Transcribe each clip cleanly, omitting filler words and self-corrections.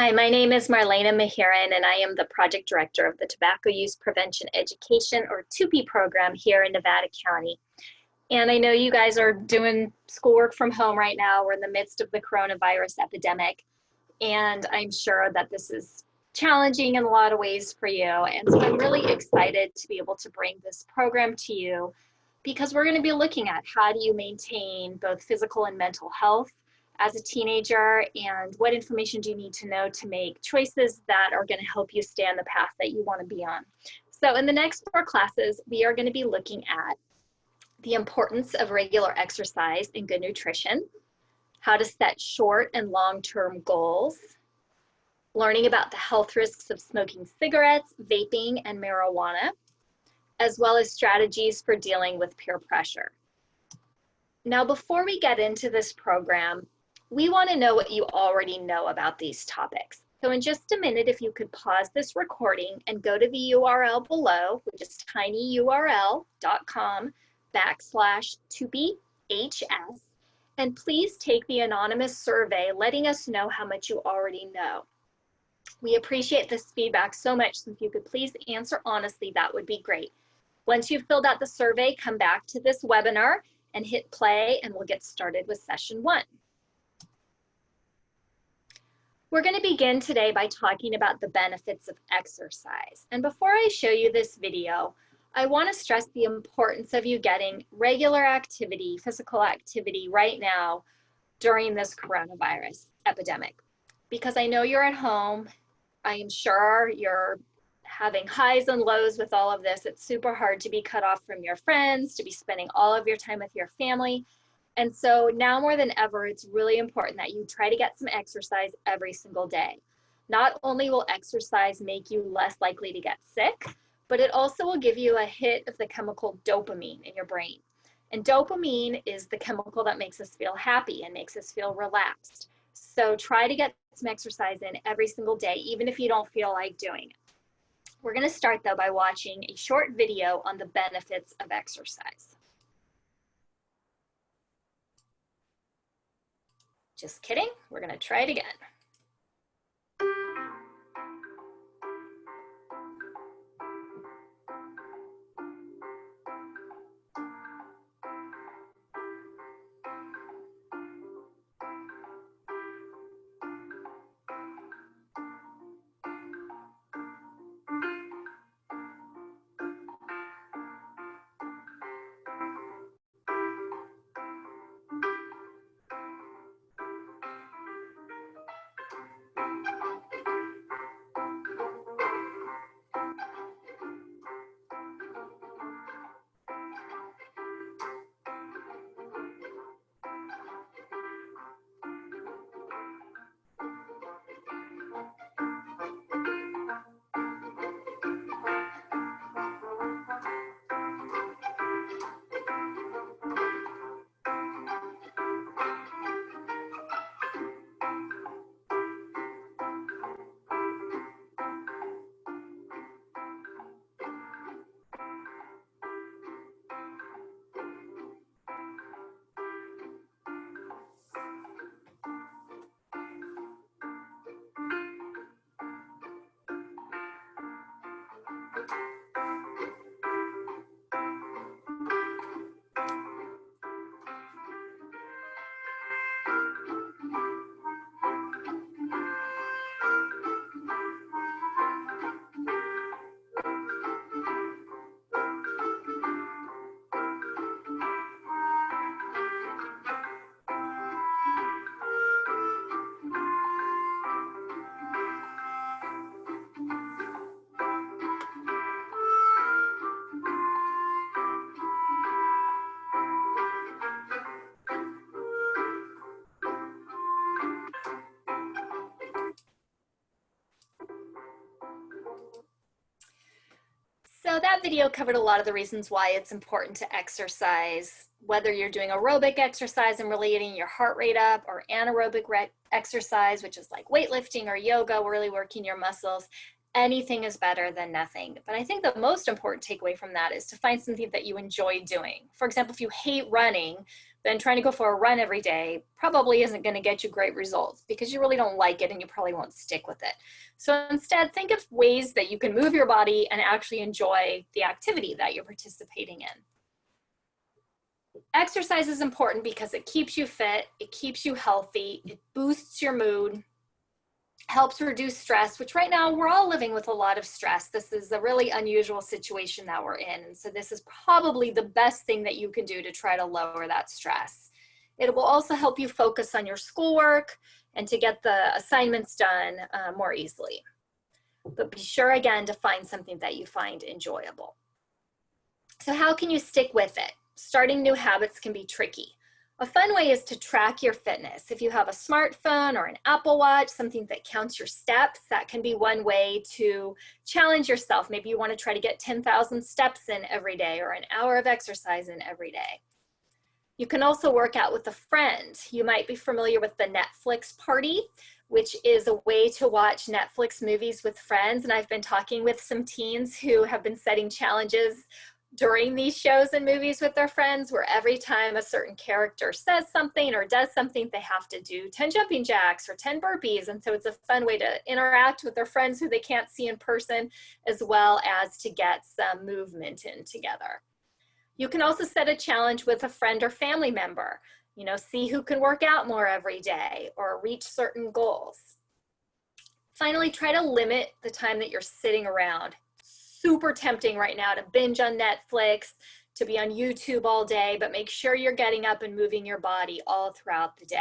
Hi, my name is Marlena Mahiran, and I am the project director of the Tobacco Use Prevention Education, or TUPE program here in Nevada County. And I know you guys are doing schoolwork from home right now. We're in the midst of the coronavirus epidemic, and I'm sure that this is challenging in a lot of ways for you. And so I'm really excited to be able to bring this program to you because we're going to be looking at how do you maintain both physical and mental health as a teenager, and what information do you need to know to make choices that are going to help you stay on the path that you want to be on. So in the next 4 classes, we are going to be looking at the importance of regular exercise and good nutrition, how to set short and long-term goals, learning about the health risks of smoking cigarettes, vaping, and marijuana, as well as strategies for dealing with peer pressure. Now, before we get into this program, we want to know what you already know about these topics. So in just a minute, if you could pause this recording and go to the URL below, which is tinyurl.com/TUPEHS, and please take the anonymous survey letting us know how much you already know. We appreciate this feedback so much, so if you could please answer honestly, that would be great. Once you've filled out the survey, come back to this webinar and hit play, and we'll get started with session 1. We're going to begin today by talking about the benefits of exercise. And before I show you this video, I want to stress the importance of you getting regular activity, physical activity right now during this coronavirus epidemic. Because I know you're at home, I am sure you're having highs and lows with all of this. It's super hard to be cut off from your friends, to be spending all of your time with your family. And so now more than ever, it's really important that you try to get some exercise every single day. Not only will exercise make you less likely to get sick, but it also will give you a hit of the chemical dopamine in your brain. And dopamine is the chemical that makes us feel happy and makes us feel relaxed. So try to get some exercise in every single day, even if you don't feel like doing it. We're going to start though by watching a short video on the benefits of exercise. Just kidding, we're going to try it again. So that video covered a lot of the reasons why it's important to exercise, whether you're doing aerobic exercise and really getting your heart rate up, or anaerobic exercise, which is like weightlifting or yoga, really working your muscles. Anything is better than nothing. But I think the most important takeaway from that is to find something that you enjoy doing. For example, if you hate running, then trying to go for a run every day probably isn't going to get you great results because you really don't like it and you probably won't stick with it. So instead, think of ways that you can move your body and actually enjoy the activity that you're participating in. Exercise is important because it keeps you fit, it keeps you healthy, it boosts your mood, helps reduce stress, which right now we're all living with a lot of stress. This is a really unusual situation that we're in. And so this is probably the best thing that you can do to try to lower that stress. It will also help you focus on your schoolwork and to get the assignments done more easily. But be sure again to find something that you find enjoyable. So how can you stick with it? Starting new habits can be tricky. A fun way is to track your fitness. If you have a smartphone or an Apple Watch, something that counts your steps, that can be one way to challenge yourself. Maybe you want to try to get 10,000 steps in every day or an hour of exercise in every day. You can also work out with a friend. You might be familiar with the Netflix party, which is a way to watch Netflix movies with friends. And I've been talking with some teens who have been setting challenges during these shows and movies with their friends, where every time a certain character says something or does something, they have to do 10 jumping jacks or 10 burpees. And so it's a fun way to interact with their friends who they can't see in person, as well as to get some movement in together. You can also set a challenge with a friend or family member, you know, see who can work out more every day or reach certain goals. Finally, try to limit the time that you're sitting around. Super tempting right now to binge on Netflix, to be on YouTube all day, but make sure you're getting up and moving your body all throughout the day.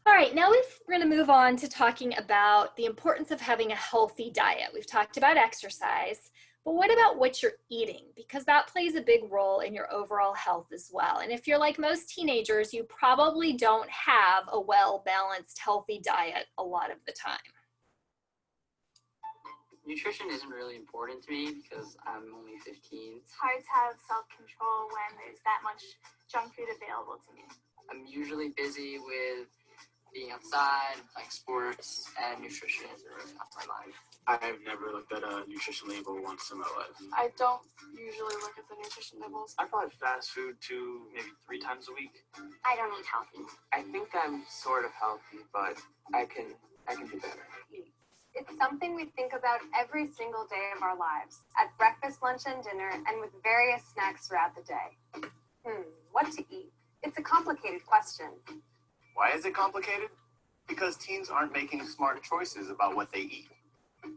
All right, now we're going to move on to talking about the importance of having a healthy diet. We've talked about exercise, but what about what you're eating? Because that plays a big role in your overall health as well. And if you're like most teenagers, you probably don't have a well-balanced, healthy diet a lot of the time. Nutrition isn't really important to me because I'm only 15. It's hard to have self-control when there's that much junk food available to me. I'm usually busy with being outside, playing sports, and nutrition isn't really on my mind. I've never looked at a nutrition label once in my life. I don't usually look at the nutrition labels. I probably fast food 2, maybe 3 times a week. I don't eat healthy. I think I'm sort of healthy, but I can do better. It's something we think about every single day of our lives, at breakfast, lunch, and dinner, and with various snacks throughout the day. What to eat? It's a complicated question. Why is it complicated? Because teens aren't making smart choices about what they eat.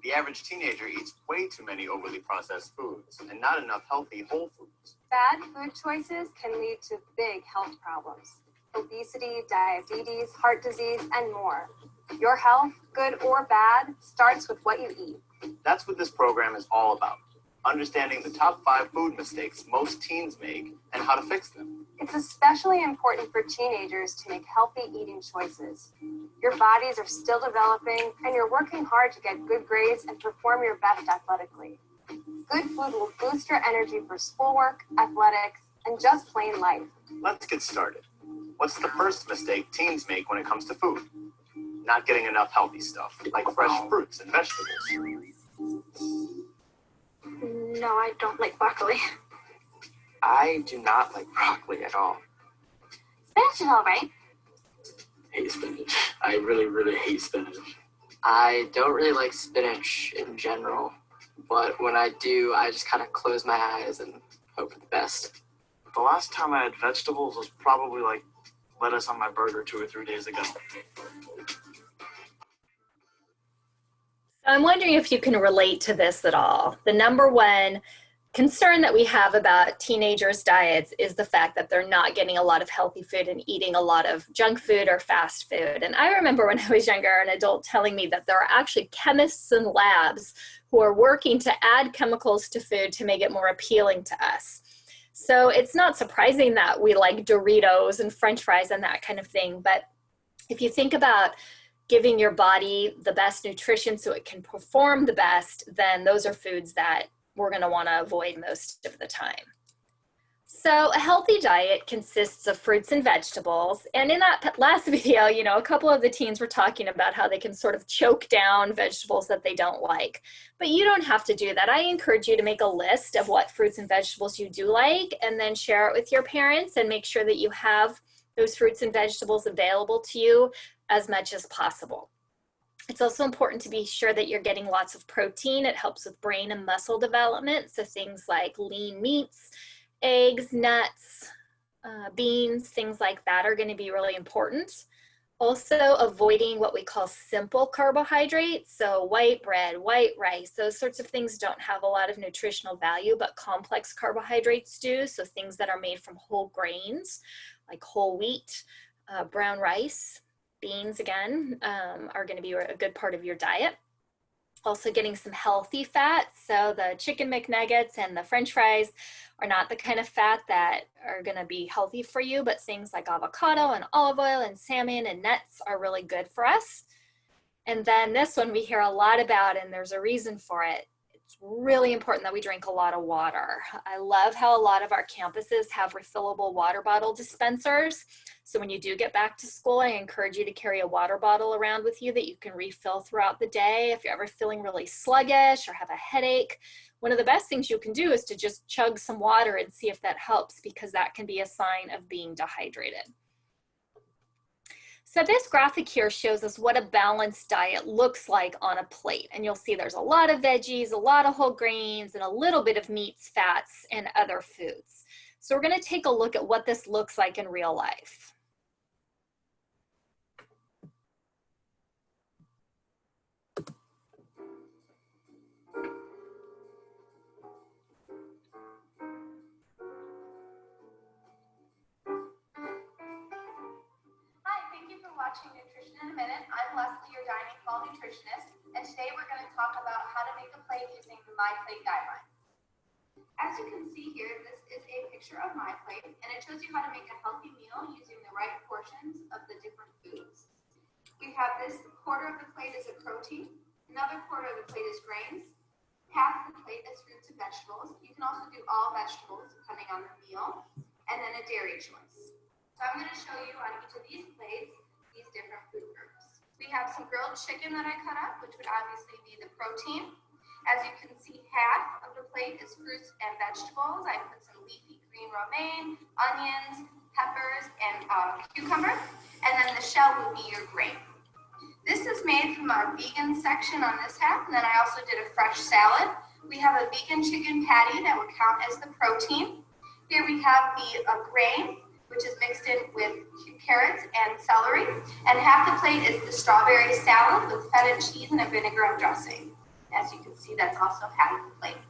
The average teenager eats way too many overly processed foods and not enough healthy whole foods. Bad food choices can lead to big health problems: obesity, diabetes, heart disease, and more. Your health, good or bad, starts with what you eat. That's what this program is all about. Understanding the top 5 food mistakes most teens make and how to fix them. It's especially important for teenagers to make healthy eating choices. Your bodies are still developing, and you're working hard to get good grades and perform your best athletically. Good food will boost your energy for schoolwork, athletics, and just plain life. Let's get started. What's the first mistake teens make when it comes to food? Not getting enough healthy stuff, like fresh fruits and vegetables. No, I don't like broccoli. I do not like broccoli at all. Spinach is all right. Hate spinach. I really hate spinach. I don't really like spinach in general, but when I do, I just kind of close my eyes and hope for the best. The last time I had vegetables was probably like lettuce on my burger 2 or 3 days ago. I'm wondering if you can relate to this at all. The number one concern that we have about teenagers' diets is the fact that they're not getting a lot of healthy food and eating a lot of junk food or fast food. And I remember when I was younger, an adult telling me that there are actually chemists in labs who are working to add chemicals to food to make it more appealing to us. So it's not surprising that we like Doritos and French fries and that kind of thing. But if you think about giving your body the best nutrition so it can perform the best, then those are foods that we're going to want to avoid most of the time. So a healthy diet consists of fruits and vegetables. And in that last video, you know, a couple of the teens were talking about how they can sort of choke down vegetables that they don't like. But you don't have to do that. I encourage you to make a list of what fruits and vegetables you do like, and then share it with your parents and make sure that you have those fruits and vegetables available to you as much as possible. It's also important to be sure that you're getting lots of protein. It helps with brain and muscle development. So things like lean meats, eggs, nuts, beans, things like that are going to be really important. Also avoiding what we call simple carbohydrates. So white bread, white rice, those sorts of things don't have a lot of nutritional value, but complex carbohydrates do. So things that are made from whole grains, like whole wheat, brown rice, beans again, are going to be a good part of your diet. Also getting some healthy fats. So the chicken McNuggets and the French fries are not the kind of fat that are going to be healthy for you, but things like avocado and olive oil and salmon and nuts are really good for us. And then this one we hear a lot about, and there's a reason for it. It's really important that we drink a lot of water. I love how a lot of our campuses have refillable water bottle dispensers. So when you do get back to school, I encourage you to carry a water bottle around with you that you can refill throughout the day. If you're ever feeling really sluggish or have a headache, one of the best things you can do is to just chug some water and see if that helps, because that can be a sign of being dehydrated. So this graphic here shows us what a balanced diet looks like on a plate. And you'll see there's a lot of veggies, a lot of whole grains, and a little bit of meats, fats, and other foods. So we're going to take a look at what this looks like in real life. Watching Nutrition in a Minute. I'm Leslie, your dining hall nutritionist, and today we're going to talk about how to make a plate using the My Plate guidelines. As you can see here, this is a picture of My Plate, and it shows you how to make a healthy meal using the right portions of the different foods. We have this quarter of the plate is a protein, another quarter of the plate is grains, half of the plate is fruits and vegetables. You can also do all vegetables depending on the meal, and then a dairy choice. So I'm going to show you on each of these plates these different food groups. We have some grilled chicken that I cut up, which would obviously be the protein. As you can see, half of the plate is fruits and vegetables. I put some leafy green romaine, onions, peppers, and cucumber. And then the shell would be your grain. This is made from our vegan section on this half, and then I also did a fresh salad. We have a vegan chicken patty that would count as the protein. Here we have the grain, which is mixed in with carrots and celery. And half the plate is the strawberry salad with feta cheese and a vinaigrette dressing. As you can see, that's also half the plate.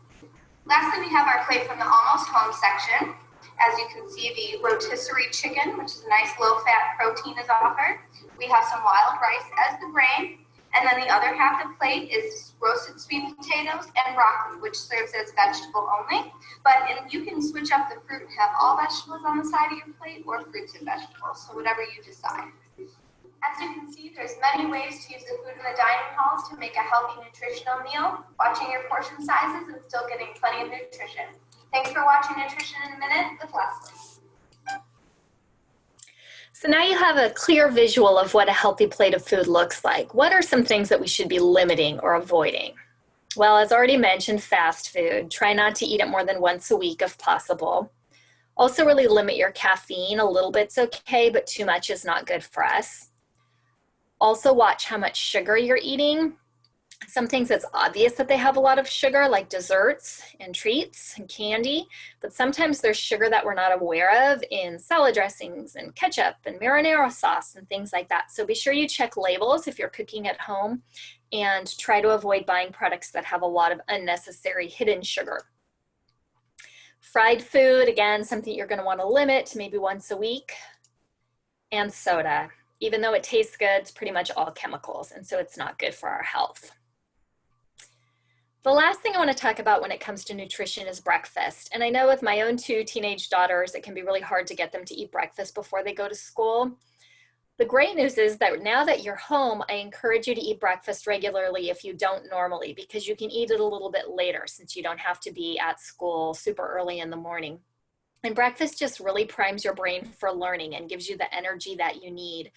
Lastly, we have our plate from the Almost Home section. As you can see, the rotisserie chicken, which is a nice low-fat protein, is offered. We have some wild rice as the grain. And then the other half of the plate is roasted sweet potatoes and broccoli, which serves as vegetable only. But you can switch up the fruit and have all vegetables on the side of your plate, or fruits and vegetables, so whatever you decide. As you can see, there's many ways to use the food in the dining halls to make a healthy nutritional meal, watching your portion sizes and still getting plenty of nutrition. Thanks for watching Nutrition in a Minute with Leslie. So now you have a clear visual of what a healthy plate of food looks like. What are some things that we should be limiting or avoiding? Well, as already mentioned, fast food. Try not to eat it more than once a week if possible. Also really limit your caffeine. A little bit's okay, but too much is not good for us. Also watch how much sugar you're eating. Some things it's obvious that they have a lot of sugar, like desserts and treats and candy, but sometimes there's sugar that we're not aware of in salad dressings and ketchup and marinara sauce and things like that. So be sure you check labels if you're cooking at home, and try to avoid buying products that have a lot of unnecessary hidden sugar. Fried food, again, something you're going to want to limit to maybe once a week. And soda. Even though it tastes good, it's pretty much all chemicals, and so it's not good for our health. The last thing I want to talk about when it comes to nutrition is breakfast. And I know with my own 2 teenage daughters, it can be really hard to get them to eat breakfast before they go to school. The great news is that now that you're home, I encourage you to eat breakfast regularly if you don't normally, because you can eat it a little bit later since you don't have to be at school super early in the morning. And breakfast just really primes your brain for learning and gives you the energy that you need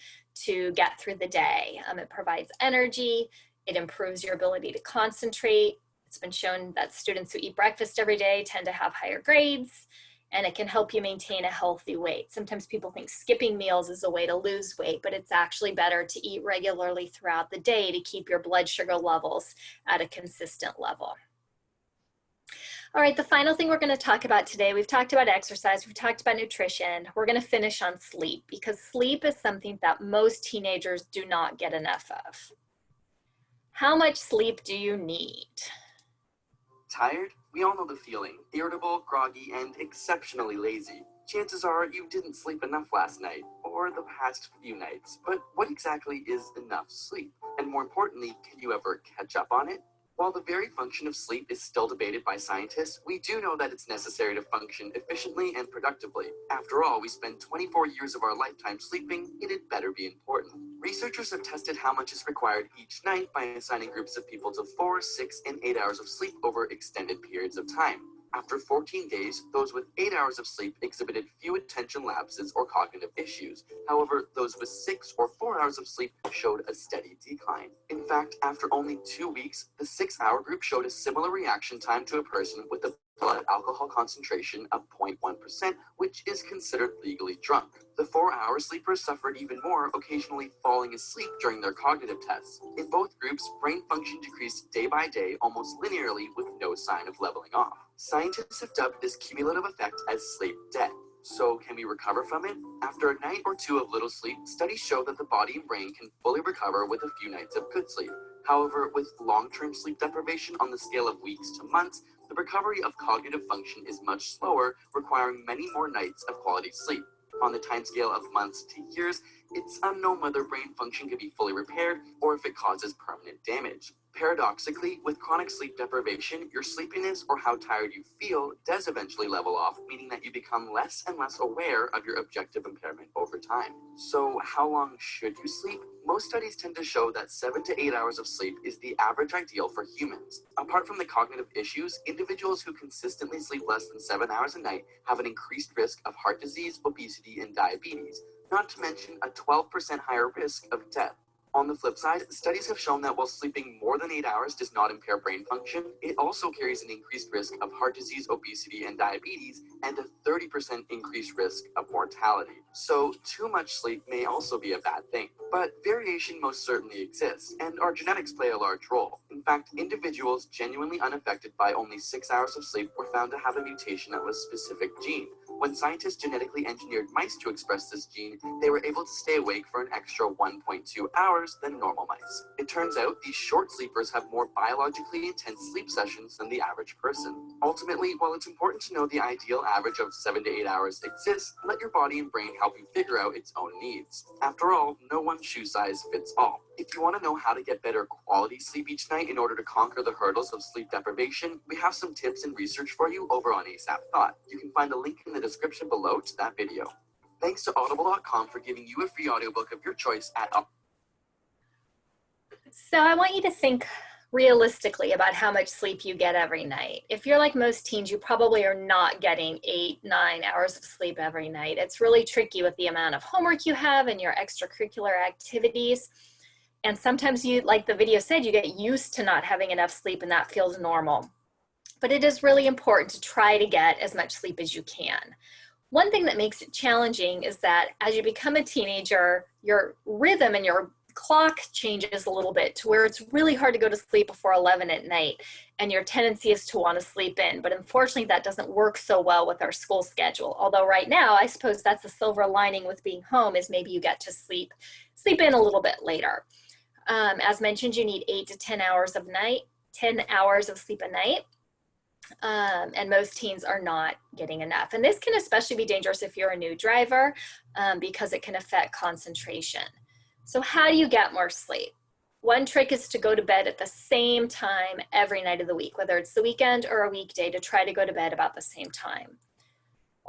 to get through the day. It provides energy, it improves your ability to concentrate. It's been shown that students who eat breakfast every day tend to have higher grades, and it can help you maintain a healthy weight. Sometimes people think skipping meals is a way to lose weight, but it's actually better to eat regularly throughout the day to keep your blood sugar levels at a consistent level. All right, the final thing we're going to talk about today, we've talked about exercise, we've talked about nutrition, we're going to finish on sleep, because sleep is something that most teenagers do not get enough of. How much sleep do you need? Tired? We all know the feeling. Irritable, groggy, and exceptionally lazy. Chances are you didn't sleep enough last night, or the past few nights. But what exactly is enough sleep? And more importantly, can you ever catch up on it? While the very function of sleep is still debated by scientists, we do know that it's necessary to function efficiently and productively. After all, we spend 24 years of our lifetime sleeping, and it better be important. Researchers have tested how much is required each night by assigning groups of people to 4, 6, and 8 hours of sleep over extended periods of time. After 14 days, those with 8 hours of sleep exhibited few attention lapses or cognitive issues. However, those with 6 or 4 hours of sleep showed a steady decline. In fact, after only 2 weeks, the 6-hour group showed a similar reaction time to a person with a blood alcohol concentration of 0.1%, which is considered legally drunk. The 4-hour sleepers suffered even more, occasionally falling asleep during their cognitive tests. In both groups, brain function decreased day by day almost linearly with no sign of leveling off. Scientists have dubbed this cumulative effect as sleep debt. So can we recover from it? After a night or two of little sleep, studies show that the body and brain can fully recover with a few nights of good sleep. However, with long-term sleep deprivation on the scale of weeks to months, the recovery of cognitive function is much slower, requiring many more nights of quality sleep. On the timescale of months to years, it's unknown whether brain function can be fully repaired or if it causes permanent damage. Paradoxically, with chronic sleep deprivation, your sleepiness or how tired you feel does eventually level off, meaning that you become less and less aware of your objective impairment over time. So how long should you sleep? Most studies tend to show that 7 to 8 hours of sleep is the average ideal for humans. Apart from the cognitive issues, individuals who consistently sleep less than 7 hours a night have an increased risk of heart disease, obesity, and diabetes, not to mention a 12% higher risk of death. On the flip side, studies have shown that while sleeping more than 8 hours does not impair brain function, it also carries an increased risk of heart disease, obesity, and diabetes, and a 30% increased risk of mortality. So too much sleep may also be a bad thing. But variation most certainly exists, and our genetics play a large role. In fact, individuals genuinely unaffected by only 6 hours of sleep were found to have a mutation of a specific gene. When scientists genetically engineered mice to express this gene, they were able to stay awake for an extra 1.2 hours than normal mice. It turns out these short sleepers have more biologically intense sleep sessions than the average person. Ultimately, while it's important to know the ideal average of 7 to 8 hours exists, let your body and brain help you figure out its own needs. After all, no one shoe size fits all. If you want to know how to get better quality sleep each night in order to conquer the hurdles of sleep deprivation, we have some tips and research for you over on ASAP Thought. You can find a link in the description below to that video. Thanks to Audible.com for giving you a free audiobook of your choice at So I want you to think realistically about how much sleep you get every night. If you're like most teens, you probably are not getting 8, 9 hours of sleep every night. It's really tricky with the amount of homework you have and your extracurricular activities. And sometimes you, like the video said, you get used to not having enough sleep and that feels normal. But it is really important to try to get as much sleep as you can. One thing that makes it challenging is that as you become a teenager, your rhythm and your clock changes a little bit to where it's really hard to go to sleep before 11 at night, and your tendency is to want to sleep in. But unfortunately, that doesn't work so well with our school schedule. Although right now, I suppose that's the silver lining with being home, is maybe you get to sleep in a little bit later. As mentioned, you need 8 to 10 hours of sleep a night. And most teens are not getting enough. And this can especially be dangerous if you're a new driver, because it can affect concentration. So how do you get more sleep? One trick is to go to bed at the same time every night of the week, whether it's the weekend or a weekday, to try to go to bed about the same time.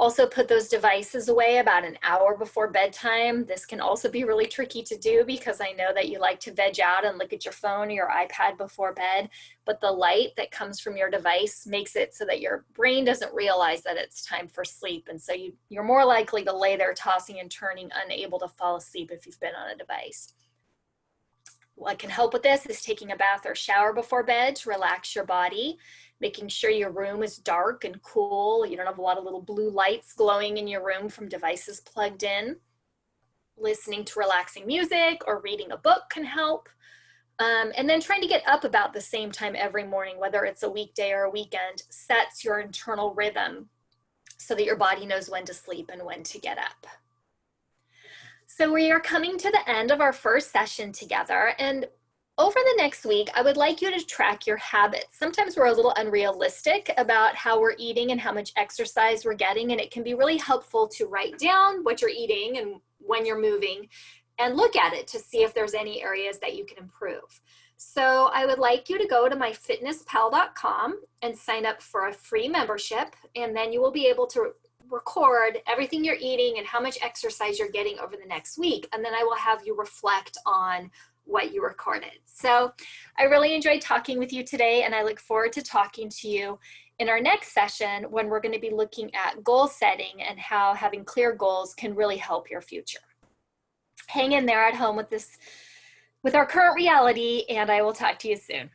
Also put those devices away about an hour before bedtime. This can also be really tricky to do because I know that you like to veg out and look at your phone or your iPad before bed, but the light that comes from your device makes it so that your brain doesn't realize that it's time for sleep. And so you're more likely to lay there tossing and turning, unable to fall asleep if you've been on a device. What can help with this is taking a bath or shower before bed to relax your body, making sure your room is dark and cool. You don't have a lot of little blue lights glowing in your room from devices plugged in. Listening to relaxing music or reading a book can help. And then trying to get up about the same time every morning, whether it's a weekday or a weekend, sets your internal rhythm so that your body knows when to sleep and when to get up. So we are coming to the end of our first session together, and over the next week, I would like you to track your habits. Sometimes we're a little unrealistic about how we're eating and how much exercise we're getting, and it can be really helpful to write down what you're eating and when you're moving and look at it to see if there's any areas that you can improve. So I would like you to go to myfitnesspal.com and sign up for a free membership, and then you will be able to record everything you're eating and how much exercise you're getting over the next week. And then I will have you reflect on what you recorded. So I really enjoyed talking with you today, and I look forward to talking to you in our next session when we're going to be looking at goal setting and how having clear goals can really help your future. Hang in there at home with our current reality, and I will talk to you soon.